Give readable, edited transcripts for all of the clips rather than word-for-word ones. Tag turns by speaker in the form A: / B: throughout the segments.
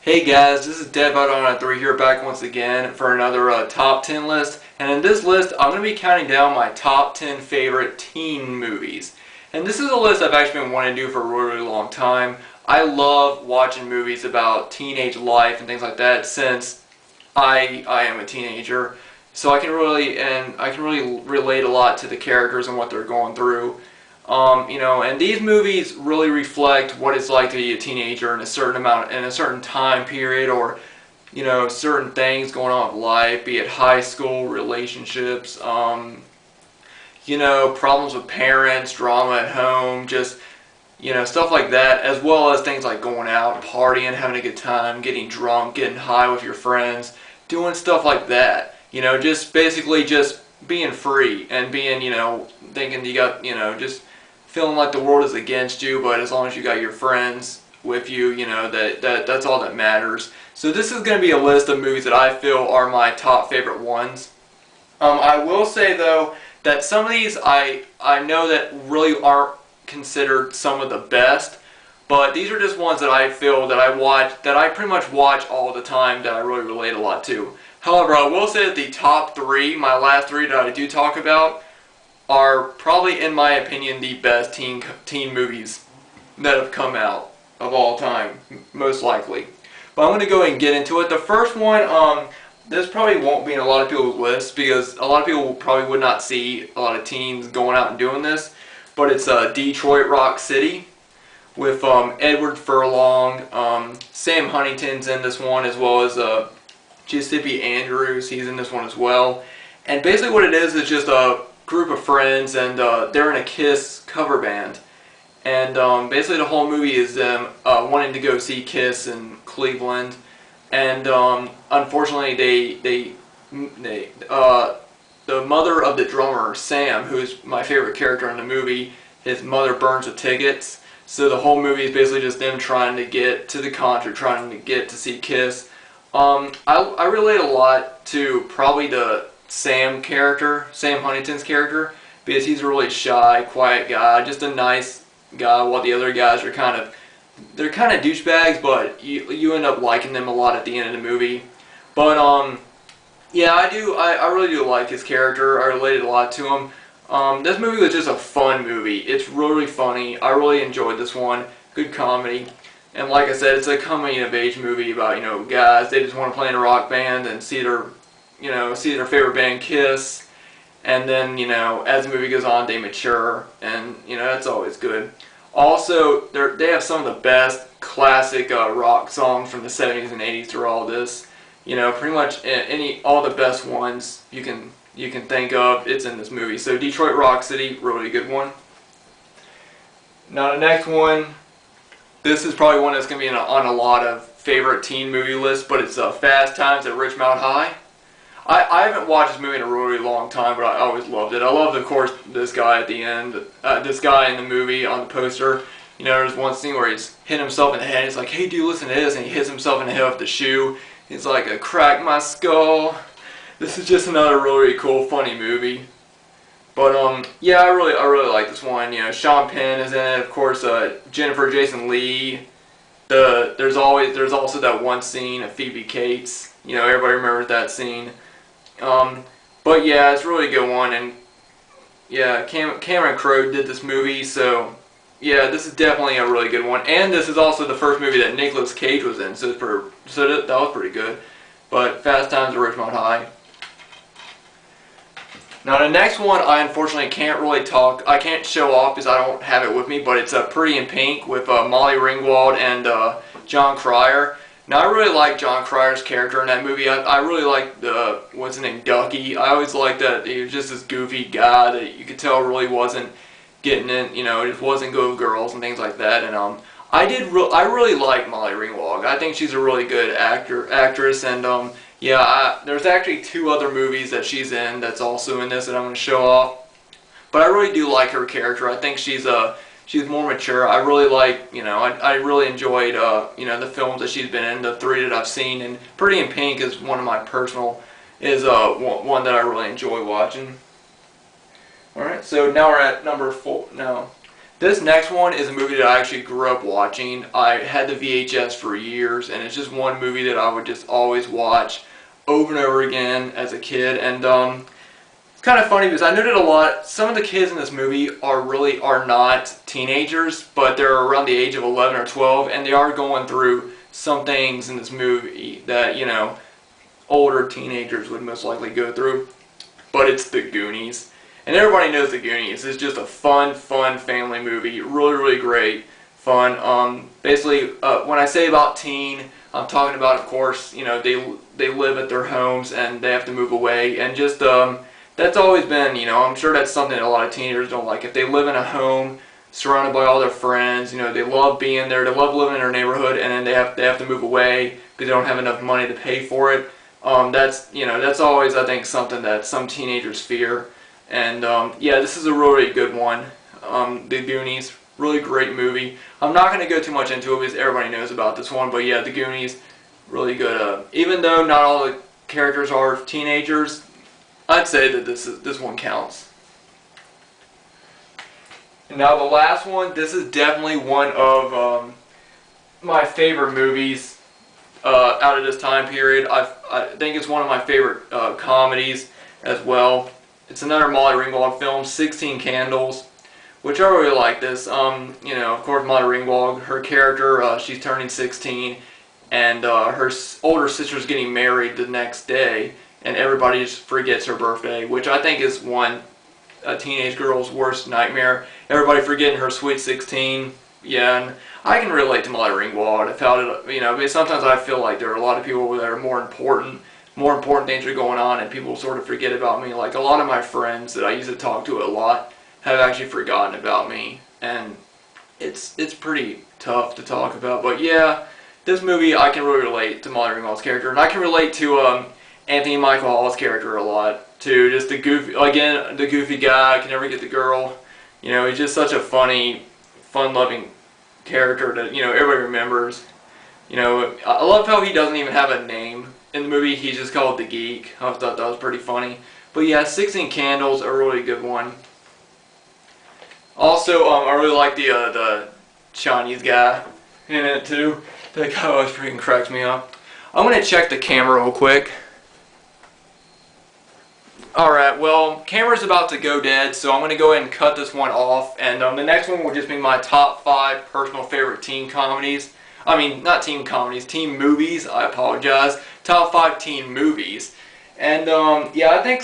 A: Hey guys, this is Dev out on 3 here back once again for another top 10 list. And in this list, I'm going to be counting down my top 10 favorite teen movies. And this is a list I've actually been wanting to do for a really long time. I love watching movies about teenage life and things like that since I am a teenager. So I can really relate a lot to the characters and what they're going through. And these movies really reflect what it's like to be a teenager in a certain time period, or certain things going on with life, be it high school relationships, problems with parents, drama at home, just stuff like that, as well as things like going out, partying, having a good time, getting drunk, getting high with your friends, doing stuff like that. Just basically just being free and being, thinking you got, just feeling like the world is against you, but as long as you got your friends with you, that's all that matters. So this is going to be a list of movies that I feel are my top favorite ones. I will say though that some of these I know that really aren't considered some of the best, but these are just ones that I feel that I pretty much watch all the time, that I really relate a lot to. However, I will say that the top three, my last three that I do talk about, are probably, in my opinion, the best teen movies that have come out of all time, most likely. But I'm going to go ahead and get into it. The first one, this probably won't be in a lot of people's lists because a lot of people probably would not see a lot of teens going out and doing this. But it's Detroit Rock City with Edward Furlong. Sam Huntington's in this one, as well as Giuseppe Andrews. He's in this one as well. And basically what it is just a group of friends, and they're in a Kiss cover band, and basically the whole movie is them wanting to go see Kiss in Cleveland, and unfortunately the mother of the drummer, Sam, who's my favorite character in the movie, his mother burns the tickets, so the whole movie is basically just them trying to get to the concert, trying to get to see Kiss. I relate a lot to probably the Sam Huntington's character, because he's a really shy, quiet guy, just a nice guy, while the other guys are kind of douchebags, but you end up liking them a lot at the end of the movie. But yeah, I really do like his character. I related a lot to him. This movie was just a fun movie. It's really funny. I really enjoyed this one. Good comedy. And like I said, it's a coming of age movie about, guys, they just want to play in a rock band and see their favorite band Kiss, and then, as the movie goes on, they mature, and, that's always good. Also, they have some of the best classic rock songs from the 70s and 80s through all this. Pretty much all the best ones you can think of, it's in this movie. So Detroit Rock City, really good one. Now the next one, this is probably one that's going to be on a lot of favorite teen movie lists, but it's Fast Times at Ridgemont High. I haven't watched this movie in a really long time, but I always loved it. I loved, of course, this guy at the end, this guy in the movie on the poster. There's one scene where he's hitting himself in the head. He's like, "Hey, dude, listen to this," and he hits himself in the head with the shoe. He's like, "Crack my skull." This is just another really cool, funny movie. But yeah, I really like this one. Sean Penn is in it, of course. Jennifer Jason Leigh. There's also that one scene of Phoebe Cates. Everybody remembers that scene. But yeah, it's a really good one, and yeah, Cameron Crowe did this movie, so yeah, this is definitely a really good one. And this is also the first movie that Nicolas Cage was in, so that was pretty good. But Fast Times at Ridgemont High. Now the next one, I unfortunately I can't show off because I don't have it with me, but it's Pretty in Pink with Molly Ringwald and John Cryer. Now I really like John Cryer's character in that movie. I really like what's his name, Ducky. I always liked that he was just this goofy guy that you could tell really wasn't getting in, just wasn't good with girls and things like that. And I really like Molly Ringwald. I think she's a really good actress, and yeah, there's actually 2 other movies that she's in that's also in this that I'm going to show off. But I really do like her character. I think she's more mature. I really like, I really enjoyed, the films that she's been in, the 3 that I've seen, and Pretty in Pink is one of my personal, one that I really enjoy watching. Alright, so now we're at number 4, no. This next one is a movie that I actually grew up watching. I had the VHS for years, and it's just one movie that I would just always watch over and over again as a kid. And it's kind of funny because I noted a lot, some of the kids in this movie are not teenagers, but they're around the age of 11 or 12, and they are going through some things in this movie that, you know, older teenagers would most likely go through. But it's the Goonies. And everybody knows the Goonies. It's just a fun family movie. Really, really great. Fun. Basically, when I say about teen, I'm talking about, of course, you know, they live at their homes and they have to move away. And just, that's always been, you know, I'm sure that's something that a lot of teenagers don't like. If they live in a home surrounded by all their friends, you know, they love being there, they love living in their neighborhood, and then they have to move away because they don't have enough money to pay for it. That's, you know, that's always, I think, something that some teenagers fear. And yeah, this is a really good one. The Goonies, really great movie. I'm not going to go too much into it because everybody knows about this one, but yeah, the Goonies, really good. Even though not all the characters are teenagers, I'd say that this one counts. And now the last one, this is definitely one of my favorite movies out of this time period. I think it's one of my favorite comedies as well. It's another Molly Ringwald film, 16 Candles, which I really like this. You know, of course, Molly Ringwald, her character, she's turning 16, and her older sister's getting married the next day, and everybody just forgets her birthday, which I think is a teenage girl's worst nightmare. Everybody forgetting her sweet 16. Yeah, and I can relate to Molly Ringwald. I felt it, you know, because sometimes I feel like there are a lot of people that are more important things are going on, and people sort of forget about me. Like, a lot of my friends that I used to talk to a lot have actually forgotten about me, and it's pretty tough to talk about. But yeah, this movie, I can really relate to Molly Ringwald's character, and I can relate to Anthony Michael Hall's character a lot too. Just the goofy guy, can never get the girl. You know, he's just such a funny, fun-loving character that, you know, everybody remembers. You know, I love how he doesn't even have a name in the movie. He's just called the Geek. I thought that was pretty funny. But yeah, 16 Candles, a really good one. Also, I really like the Chinese guy in it too. That guy always freaking cracks me up. I'm gonna check the camera real quick. Alright, well, camera's about to go dead, so I'm going to go ahead and cut this one off, and the next one will just be my top 5 personal favorite teen comedies. I mean, not teen comedies, teen movies, I apologize. Top 5 teen movies. And, yeah, I think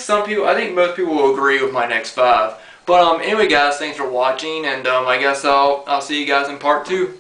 A: most people will agree with my next 5. But, anyway, guys, thanks for watching, and I guess I'll see you guys in part 2.